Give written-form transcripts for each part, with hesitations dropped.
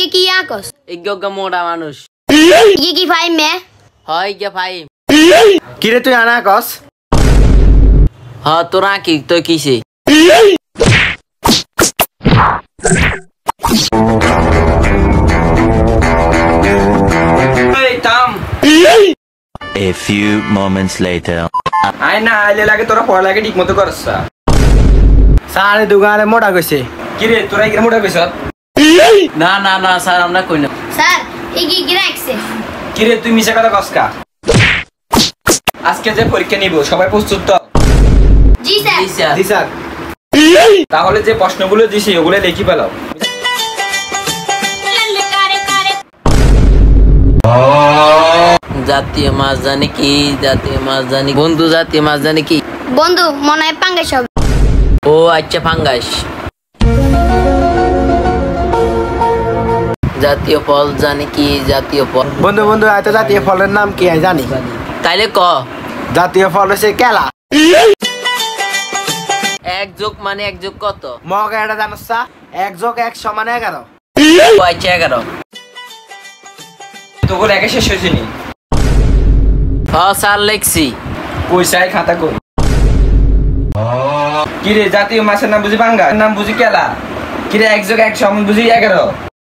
ইগে কি আকস ইগে মোটা মানুষ ইগে কি ফাইম মে হয় ইগে ভাই কি রে তুই আনা কস হ তোরা কি তুই কিছে এই থাম A few moments later. I না আইলে লাগে তোরা পড়া লাগে ঠিক মতো করছ সারে দোকানে মোটা কইছে কি রে তোরা কি মোটা কইছ না না না স্যার আমরা কই না স্যার ইগে কি রাখছে কি রে তুই মিছা কথা কসকা আজকে যে পরীক্ষা নিব সবাই প্রস্তুত তো জি স্যার জি স্যার জি স্যার তাহলে যে প্রশ্নগুলো দিছি ওগুলো লিখি ফেলাও জাতীয় মাছ জানি কি জাতীয় মাছ জানি বন্ধু জাতীয় মাছ জানি কি বন্ধু মনে হয় পাঙ্গাস হবে ও আচ্ছা ফাঙ্গাস জাতীয় ফল জানি কি জাতীয় ফল বন্ধু বন্ধু এত জাতীয় ফলের নাম কি আমি জানি তাইলে ক জাতীয় ফল হচ্ছে কেলা এক যোগ মানে এক যোগ কত মগা এটা জানোস এক যোগ এক সমান 11 ও আচ্ছা 11 তোগুলো একে শেষ হয়েছে নি হ স্যার লিখছি কই চাই খাতা কই কি রে জাতীয় মাছের নাম বুঝি পাঙ্গা নাম বুঝি কেলা কি রে এক যোগ এক সমান বুঝি 11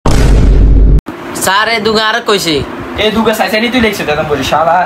স্যার এ দুগা আর কইছে এই দুটো সাইসাইডি তুই লিখছিস দাদা বলি শালা